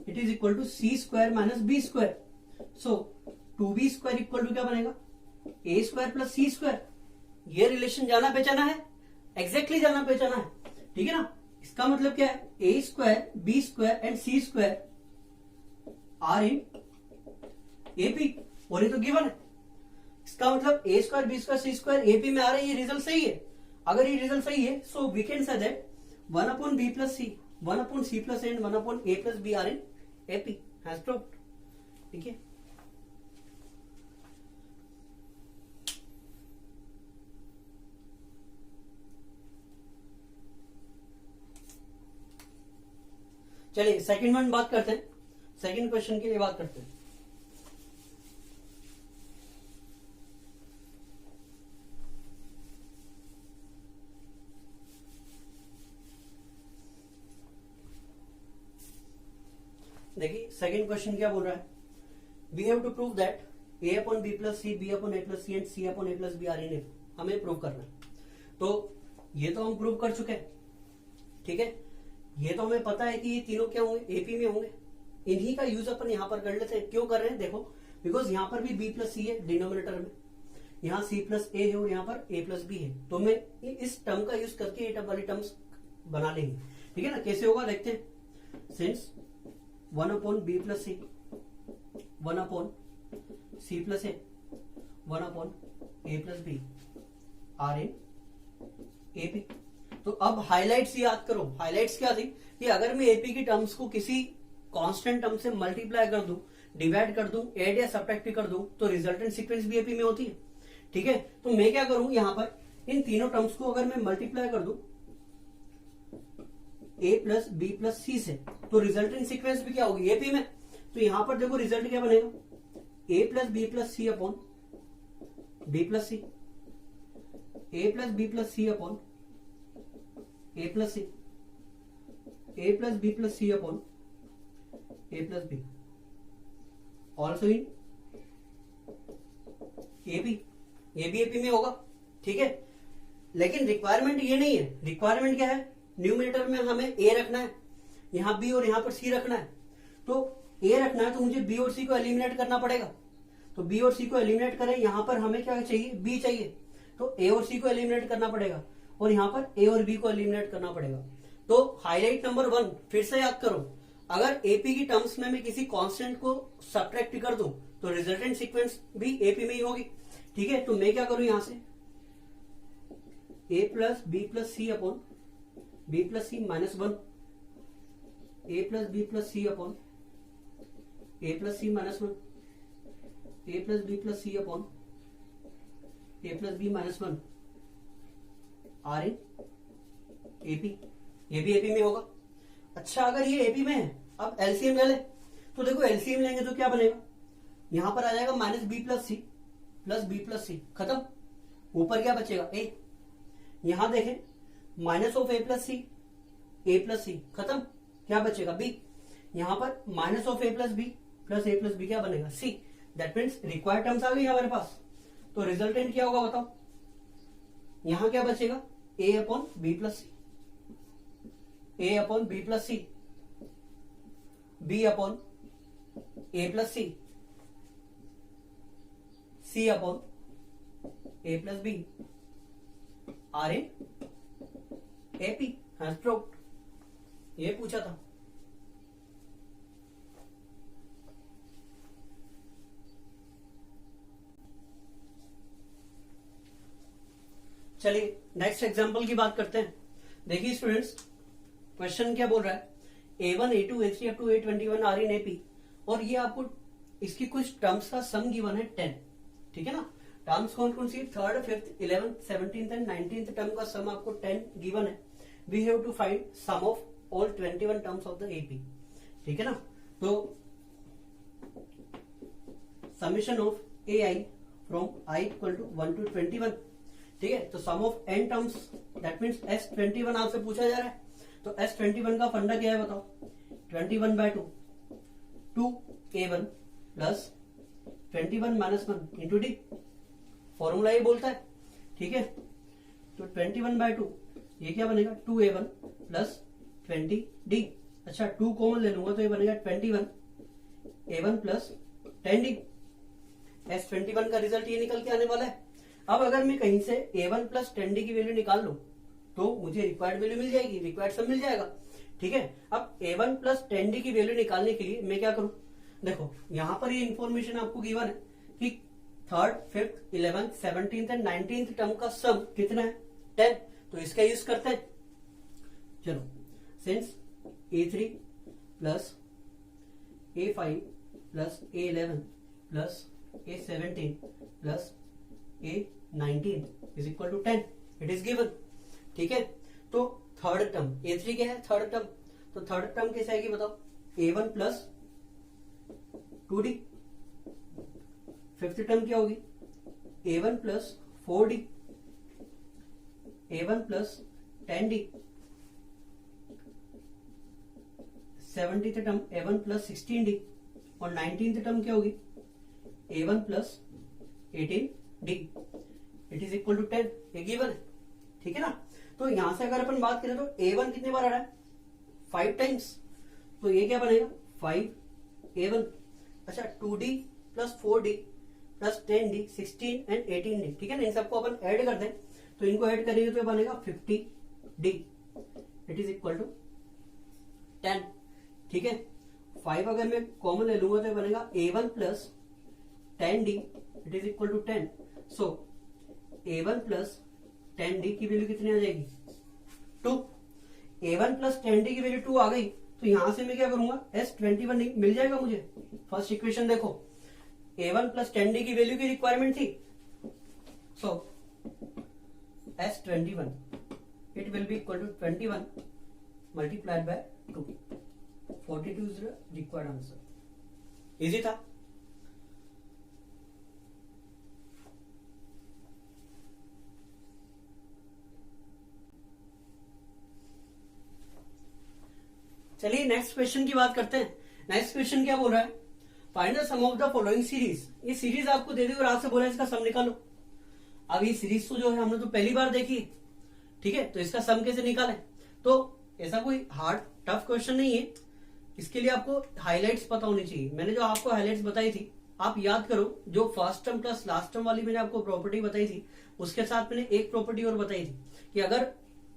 it is equal to C square minus B square. So 2b square equal to क्या बनेगा, A square plus C square. ये रिलेशन जाना पहचाना है, एग्जैक्टली जाना पहचाना है, ठीक है ना। इसका मतलब क्या है, a square b square and c square are in AP, और ये तो गिवन है। इसका मतलब a square b square c square AP में आ रहा है, ये रिजल्ट सही है। अगर ये रिजल्ट सही है so we can say that 1 upon B plus C, 1 upon C plus and 1 upon A plus B are in AP, has proved. ठीक है, चलिए सेकंड वन बात करते हैं, सेकंड क्वेश्चन के लिए बात करते हैं। देखिए सेकंड क्वेश्चन क्या बोल रहा है, we have to prove that a upon B plus c, b upon A plus c and c upon A plus B are in a. हमें प्रूव करना है, तो ये तो हम प्रूव कर चुके हैं। ठीक है, ये तो हमें पता है कि ये तीनों क्या होंगे, एपी में होंगे। इन्हीं का यूज अपन यहां पर कर लेते हैं। क्यों कर रहे हैं, देखो बिकॉज यहां पर भी बी प्लस सी है डिनोमिनेटर में, यहाँ सी प्लस ए है और यहाँ पर ए प्लस बी है, तो मैं इस टर्म का यूज करके ये वाली टर्म्स बना लेंगे। ठीक है ना, कैसे होगा देखते हैं। Since 1 upon B plus C, 1 upon C plus A, 1 upon A plus B are in AP. तो अब हाइलाइट्स याद करो। हाइलाइट्स क्या थी कि अगर मैं एपी की टर्म्स को किसी कांस्टेंट टर्म से मल्टीप्लाई कर दूं, डिवाइड कर दूं, ऐड या सब्ट्रैक्ट कर दूं, तो रिजल्टेंट सीक्वेंस भी एपी में होती है। ठीक है, तो मैं क्या करूं, यहां पर इन तीनों टर्म्स को अगर मैं मल्टीप्लाई कर दूं ए प्लस बी प्लस सी से, तो रिजल्टेंट सीक्वेंस भी क्या होगी, एपी में। तो यहां पर देखो रिजल्ट क्या बनेगा, a plus B plus C upon B plus c, a plus B plus C upon A plus c, a plus B plus C upon A plus b, also in AP. ये भी AP में होगा। ठीक है, लेकिन requirement ये नहीं है। रिक्वायरमेंट क्या है, न्यूमरेटर में हमें ए रखना है, यहां बी और यहां पर सी रखना है। तो ए रखना है तो मुझे बी और सी को एलिमिनेट करना पड़ेगा। तो बी और सी को एलिमिनेट करें, यहां पर हमें क्या चाहिए, बी चाहिए, तो ए और सी को एलिमिनेट करना पड़ेगा और यहां पर ए और बी को एलिमिनेट करना पड़ेगा। तो हाईलाइट नंबर 1 फिर से याद करो, अगर एपी की टर्म्स में मैं किसी कांस्टेंट को सब्ट्रैक्ट कर दूं तो रिजल्टेंट सीक्वेंस भी एपी में ही होगी। ठीक है, तो मैं क्या करूं यहां से a plus B plus C upon B plus C minus 1, A plus B plus C upon A plus C minus 1, A plus B plus C upon A plus B minus 1 are in AP. ये भी AP में होगा। अच्छा, अगर ये AP में है, अब एलसीएम ले ले, तो देखो एलसीएम लेंगे तो क्या बनेगा, यहां पर आ जाएगा माइनस बी प्लस सी प्लस बी प्लस सी, खत्म। ऊपर क्या बचेगा ए, यहां देखें minus of a plus c, खत्म। क्या बचेगा बी, यहां पर minus of a plus b क्या बनेगा c. That means required terms आ गई हमारे पास। तो रिजल्टेंट क्या होगा बताओ, यहां क्या बचेगा a upon B plus c, a upon B plus c, b upon A plus c, c upon A plus B are in AP has proved. ये पूछा था। चलिए नेक्स्ट एग्जांपल की बात करते हैं। देखिए स्टूडेंट्स, क्वेश्चन क्या बोल रहा है, A1, A2, A3 up to A21 are in AP, और ये आपको इसकी कुछ टर्म्स का सम गिवन है 10। ठीक है ना, टर्म्स कौन कौन सी, 3rd, 5th, 11th, 17th and 19th term का सम आपको 10 गिवन है। We have to find sum of all 21 terms of the AP. ठीक है ना, तो summation of a i from i equal to 1 to 21। ठीक है, तो sum of n terms that means S21 आपसे पूछा जा रहा है। तो S21 का फंडा क्या है बताओ, 21/2 2a1 plus 21 minus 1 into D, formula ये बोलता है। ठीक है, तो 21/2 ये क्या बनेगा 2a1 प्लस 20d। अच्छा, 2 कॉमन ले लूंगा तो ये बनेगा 21a1 प्लस 10d। S21 का रिजल्ट ये निकल के आने वाला है। अब अगर मैं कहीं से a1 प्लस 10d की वैल्यू निकाल लूं तो मुझे रिक्वायर्ड वैल्यू मिल जाएगी, रिक्वायर्ड सम मिल जाएगा। ठीक है, अब a1 प्लस 10d की वैल्यू निकालने के लिए मैं क्या करूं, देखो यहां पर ये इंफॉर्मेशन आपको गिवन है कि 3rd, 5th, 11th, 17th and 19th term का सम कितना है 10। तो इसका यूज करते हैं। चलो, since a3 plus a5 plus a11 plus a17 plus a19 is equal to 10, it is given. ठीक है, तो थर्ड टर्म a3 क्या है, थर्ड टर्म, तो थर्ड टर्म कैसे आएगी बताओ, a1 plus 2d। Fifth term क्या होगी, a1 plus 4d, a1 plus 10d। 70th term a1 plus 16d, और 19th टर्म क्या होगी a1 plus 18d, it is equal to 10। ये गिवन है। ठीक है ना, तो यहां से अगर अपन बात करें तो a1 कितने बार आ रहा है 5 टाइम्स, तो ये क्या बनेगा 5a1। अच्छा, 2d plus 4d plus 10d 16 and 18d। ठीक है ना, इन सबको अपन ऐड कर दें तो इनको ऐड करेंगे तो ये बनेगा 50d, it is equal to 10। ठीक है, 5 अगर मैं कॉमन ले लूंगा तो ये बनेगा a1 plus 10d, it is equal to 10। So a1 plus 10d की वैल्यू कितनी आ जाएगी 2। a1 प्लस 10d की वैल्यू 2 आ गई, तो यहां से मैं क्या करूंगा S21 मिल जाएगा मुझे। फर्स्ट इक्वेशन देखो, a1 प्लस 10d की वैल्यू की रिक्वायरमेंट थी, so S21 it will be equal to 21 multiplied by 2, 42 is the required answer. Easy था। चलिए नेक्स्ट क्वेश्चन की बात करते हैं। नेक्स्ट क्वेश्चन क्या बोल रहा है, find the sum of the following series. ये सीरीज आपको दे दी और आपसे बोला इसका सम निकालो। अब ये सीरीज तो जो है हमने तो पहली बार देखी, ठीक है, तो इसका सम कैसे निकालें। तो ऐसा कोई हार्ड टफ क्वेश्चन नहीं है, इसके लिए आपको हाईलाइट्स पता होनी चाहिए। मैंने जो आपको हाईलाइट्स बताई थी आप याद करो, जो first term plus last term वाली मैंने आपको प्रॉपर्टी बताई थी उसके साथ मैंने एक प्रॉपर्टी और बताई थी कि अगर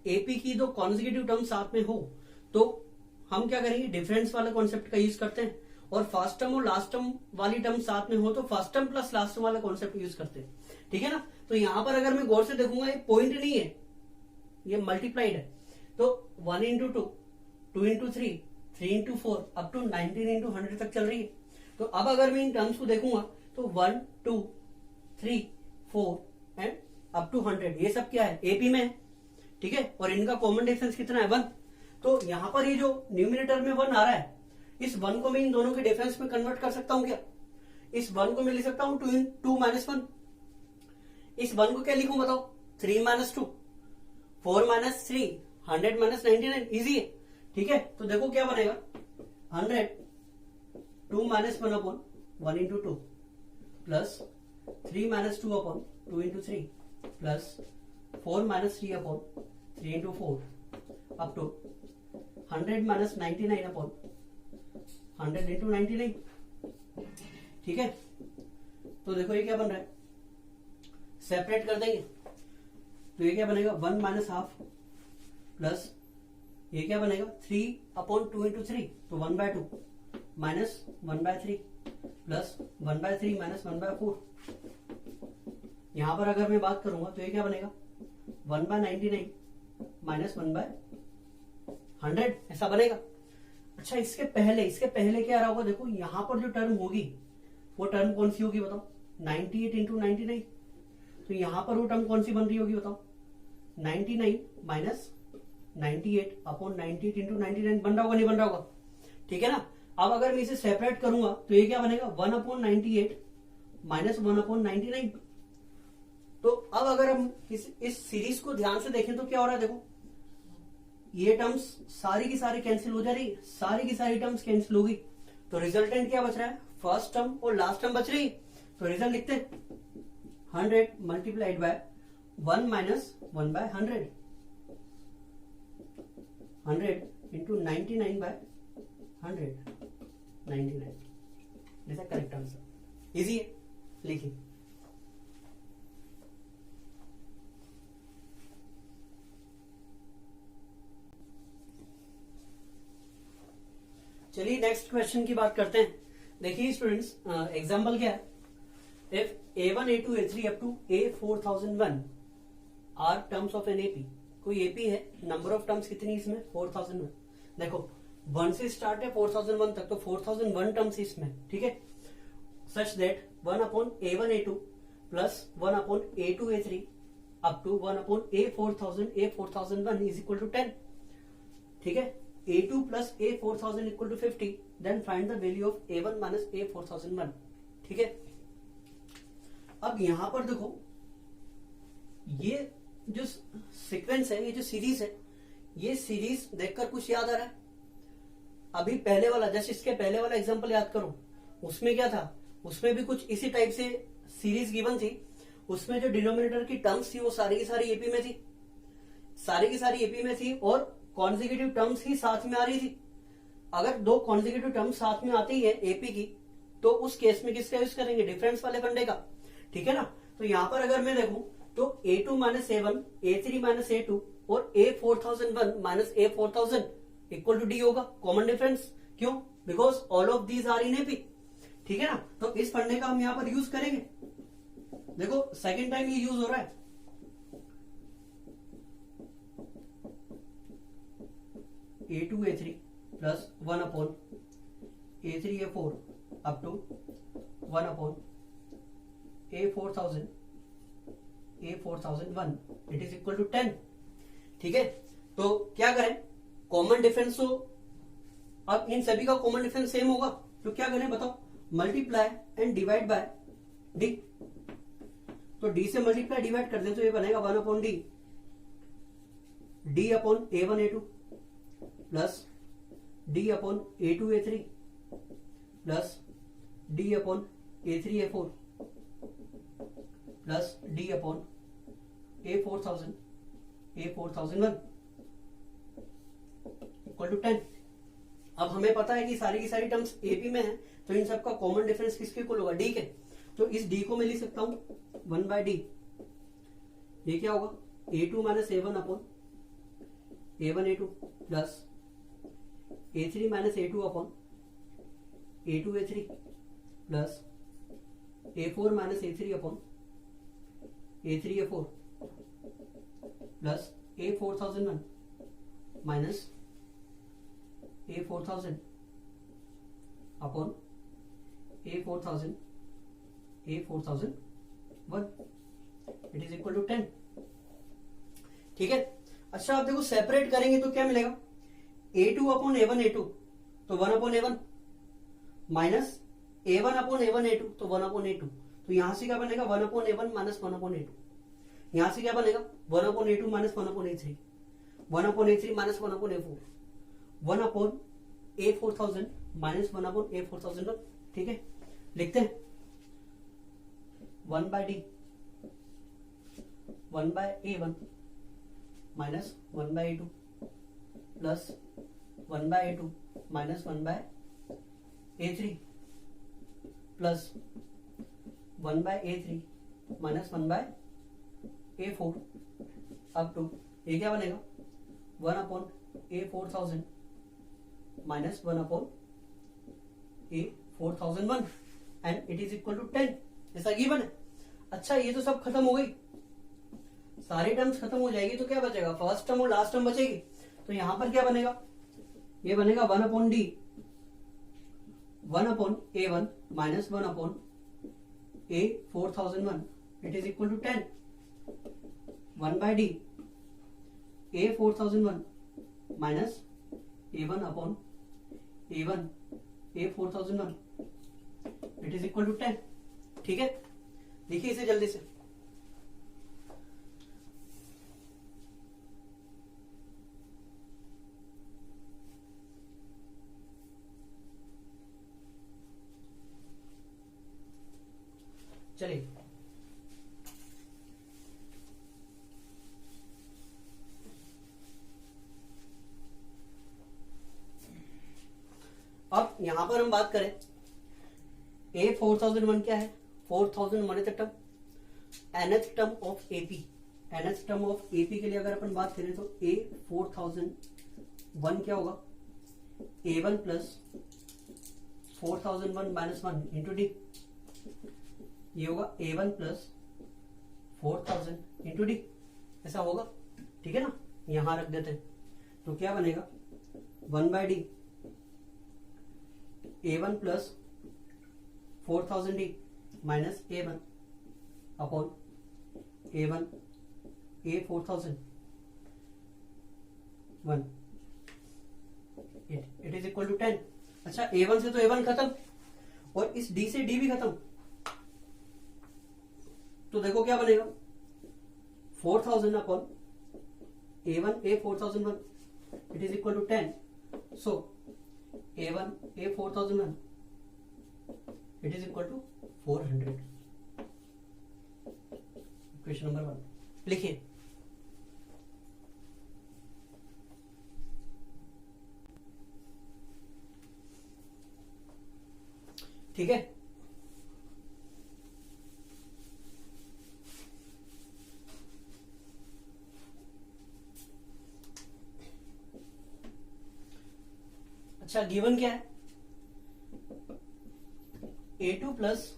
एपी की दो कॉन्जिक्यूटिव टर्म साथ में हो तो हम क्या करेंगे, डिफरेंस वाले कॉन्सेप्ट का यूज करते हैं, और फर्स्ट टर्म और लास्ट टर्म वाली टर्म साथ में हो तो first term plus last term वाला कॉन्सेप्ट यूज करते हैं, ठीक है ना। तो यहां पर अगर मैं गौर से देखूंगा, ये पॉइंट नहीं है, ये मल्टीप्लाइड है, तो 1 इंटू 2, 2 इंटू 3, 3 इंटू 4 अप टू 19 इंटू 100 तक चल रही है। तो अब अगर मैं इन टर्म्स को देखूंगा तो 1, 2, 3, 4 एंड अप टू 100 ये सब क्या है, एपी में है, ठीक है। और इनका कॉमन डिफरेंस कितना है, 1। तो यहां पर ये जो न्यूमिनेटर में 1 आ रहा है, इस 1 को मैं इन दोनों के डिफरेंस में कन्वर्ट कर सकता हूं क्या? इस 1 को मैं लिख सकता हूं 2 माइनस 1। इस 1 को क्या लिखूं बताओ, 3 माइनस 2, 4 माइनस 3, 100 माइनस 99, इजी है, ठीक है। तो देखो क्या बनेगा, 100 2 minus 1 upon 1 into 2 plus 3 minus 2 upon 2 into 3 plus 4 minus 3 upon 3 into 4 to टू 100 माइनस 99 अपॉन 100 इंटू 99, ठीक है। तो देखो ये क्या बन रहा है, सेपरेट कर देंगे तो ये क्या बनेगा, 1 माइनस हाफ प्लस ये क्या बनेगा, 3 अपॉन 2 इंटू 3, तो 1/2 माइनस 1/3 प्लस 1/3 माइनस 1/4। यहां पर अगर मैं बात करूंगा तो ये क्या बनेगा, 1/99 माइनस 1/100 ऐसा बनेगा। अच्छा इसके पहले क्या रहा होगा, देखो यहां पर जो टर्म होगी वो टर्म कौन सी होगी बताओ, 98 इंटू 99। तो यहां पर वो टर्म कौन सी बन रही होगी बताओ, 99 माइनस 98 अपॉन 98 इंटू 99 बन रहा होगा, नहीं बन रहा होगा, ठीक है ना। अब अगर मैं इसे सेपरेट करूंगा तो ये क्या बनेगा, 1 अपॉन 98 माइनस 1 अपॉन 99। तो अब अगर हम इस सीरीज को ध्यान से देखें तो क्या हो रहा है, देखो ये टर्म्स सारी की सारी कैंसिल हो जा रही है, सारी की सारी टर्म्स कैंसिल होगी, तो रिजल्टेंट क्या बच रहा है, फर्स्ट टर्म और लास्ट टर्म बच रही है। तो रिजल्ट लिखते हैं, 100 multiplied by 1 minus 1/100, 100 into 99 by 100, 99, this is correct answer. Easy है, लिखिए। चलिए नेक्स्ट क्वेश्चन की बात करते हैं। देखिए स्टूडेंट्स, एग्जांपल क्या है, if A1, A2, A3 up to A4001 are terms of an AP. कोई एपी है, नंबर ऑफ टर्म्स कितनी इसमें, 4001। देखो 1 से स्टार्ट है 4001 तक, तो 4001 टर्म्स इसमें, ठीक है। Such that 1 upon A1, A2 plus 1 upon A2, A3 up to 1 upon A4001 is equal to 10, ठीक है। A2 plus A4000 equal to 50, then find the value of A1 minus A4001, ठीक है। अब यहां पर देखो ये जो सीक्वेंस है, ये जो सीरीज है, ये सीरीज देखकर कुछ याद आ रहा है? अभी पहले वाला, जैसे इसके पहले वाला एग्जांपल याद करो, उसमें क्या था, उसमें भी कुछ इसी टाइप से सीरीज गिवन थी। उसमें जो डिनोमिनेटर की टर्म्स थी वो सारी की सारी एपी में थी, सारी की सारी एपी में थी, और कॉन्जिक्यूटिव टर्म्स ही साथ में आ रही थी। अगर दो कॉन्जिक्यूटिव टर्म्स साथ में आती है एपी की, तो उस केस में किसका यूज करेंगे, डिफरेंस वाले फंडे का, ठीक है ना। तो यहां पर अगर मैं देखूं तो A2 minus A1, A3 minus A2 और A4001 minus A4000 equal to D होगा, कॉमन डिफरेंस। क्यों? Because all of these are in AP, ठीक है ना। तो इस फंडे का हम यहां पर यूज करेंगे। देखो सेकेंड टाइम ये यूज हो रहा है, A2 A3 plus 1 upon A3 A4 up to 1 upon A4000 A4001 it is equal to 10, ठीक है। तो क्या करें, कॉमन डिफरेंस, तो अब इन सभी का कॉमन डिफरेंस सेम होगा, तो क्या करें बताओ, multiply and divide by D. तो डी से मल्टीप्लाई डिवाइड कर दे तो ये बनेगा 1 upon D, D upon A1 A2 plus D upon A2 A3 plus D upon A3 A4 plus D upon A4000 A4001 equal to 10। अब हमें पता है कि सारी की सारी टर्म्स एपी में है, तो इन सबका कॉमन डिफरेंस किसके इक्वल होगा, डी के। तो इस डी को मैं लिख सकता हूं 1 बाय डी। ये क्या होगा, A2 minus A1 upon A1 A2 plus A3 minus A2 upon A2 A3 plus A4 minus A3 upon A3 A4 plus A4001 minus A4000 upon A4000 A4001 it is equal to 10। ठीक है। अच्छा आप देखो separate करेंगे तो क्या मिलेगा, A2 upon A1 A2 तो 1 upon A1 minus A1 upon A1 A2 तो 1 अपॉन A2, तो यहां से क्या बनेगा 1 upon A1 minus 1 upon A2, यहां से क्या बनेगा 1 upon A2 minus 1 upon A3, 1 upon A3 minus 1 upon A4, 1 upon A4000 minus 1 upon A4001। ठीक है, लिखते हैं 1 by D 1 by A1 minus 1 by A2 plus 1 by A2 minus 1 by A3 plus 1 by A3 minus 1 by A4 up to ये क्या बनेगा 1 upon A4000 minus 1 upon A4001 and it is equal to 10, ऐसा given है। अच्छा ये तो सब खत्म हो गई, सारी टर्म्स खत्म हो जाएगी, तो क्या बचेगा फर्स्ट टर्म और लास्ट टर्म बचेगी। तो यहां पर क्या बनेगा, ये बनेगा 1 upon D 1 upon A1 minus 1 upon A4001 it is equal to 10, 1 by D A4001 minus A1 upon A1 A4001 it is equal to 10। ठीक है, देखिए इसे जल्दी से, चलिए अब यहां पर हम बात करें A4001 क्या है, 4001 is term nth term of AP, nth term of AP के लिए अगर अपन बात करें तो A4001 क्या होगा A1 plus 4001 minus 1 into D, ये होगा A1 प्लस 4000 इंटू डी, ऐसा होगा। ठीक है ना, यहां रख देते हैं तो क्या बनेगा 1 by D A1 plus 4000 D minus A1 upon A1 A4001 it is equal to 10। अच्छा A1 से तो A1 खत्म और इस D से D भी खत्म, तो देखो क्या बनेगा 4000 upon A1 A4001 it is equal to 10, so A1 A4001 it is equal to 400। Question number 1 लिखिए, ठीक है। अच्छा गिवन क्या है A2 plus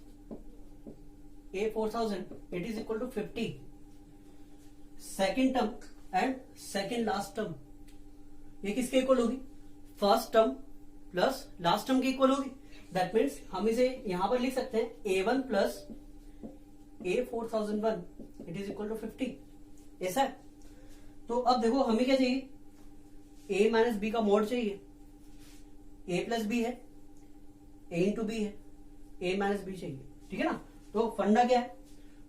A4000 it is equal to 50, second term and second last term ये किसके इक्वल होगी, first term plus last term के इक्वल होगी। दैट मीन्स हम इसे यहां पर लिख सकते हैं A1 plus A4001 it is equal to 50, ऐसा है। तो अब देखो हमें क्या चाहिए, A माइनस बी का मॉड चाहिए, A प्लस बी है, A इंटू बी है, A माइनस बी चाहिए। ठीक है ना, तो फंडा क्या है,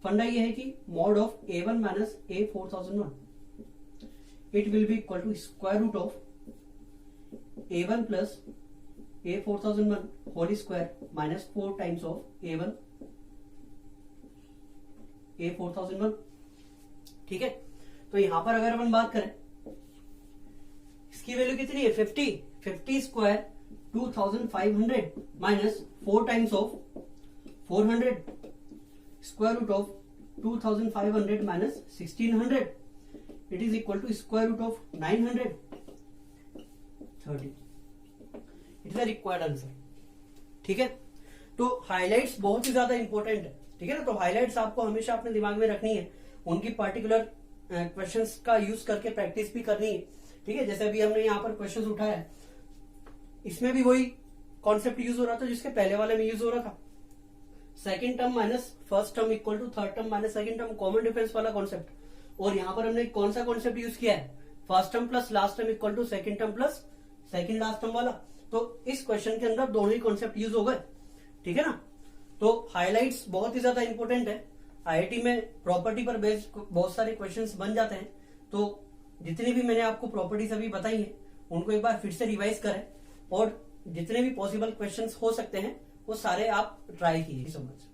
फंडा ये है कि mod of A1 minus A4001 it will be equal to square root of A1 plus A4001 whole square minus 4 times of A1 A4001। ठीक है, तो यहां पर अगर अपन बात करें इसकी वैल्यू कितनी है 50 square 2500 minus 4 times of 400 square root of 2500 minus 1600 it is equal to square root of 930। It's a required answer. ठीक है, तो हाइलाइट्स बहुत ही ज्यादा इंपॉर्टेंट है। ठीक है ना, तो हाइलाइट्स आपको हमेशा अपने दिमाग में रखनी है, उनकी पर्टिकुलर क्वेश्चंस का यूज करके प्रैक्टिस भी करनी है। ठीक है, जैसे अभी हमने यहाँ पर क्वेश्चंस उठाया है, इसमें भी वही कॉन्सेप्ट यूज हो रहा था जिसके पहले वाले में यूज हो रहा था। Second term minus first term equal to third term minus second term, common difference वाला कॉन्सेप्ट। और यहाँ पर हमने कौन सा कॉन्सेप्ट यूज किया है, first term plus last term equal to second term plus second last term वाला। तो इस क्वेश्चन के अंदर दोनों ही कॉन्सेप्ट यूज हो गए। ठीक है ना, तो हाइलाइट्स बहुत ही ज्यादा इंपॉर्टेंट है। आईआईटी में प्रॉपर्टी पर बेस्ड बहुत सारे क्वेश्चंस बन जाते हैं, तो जितनी भी मैंने आपको प्रॉपर्टीज अभी बताई है उनको एक बार फिर से रिवाइज करें, और जितने भी पॉसिबल क्वेश्चंस हो सकते हैं वो सारे आप ट्राई कीजिए। So much.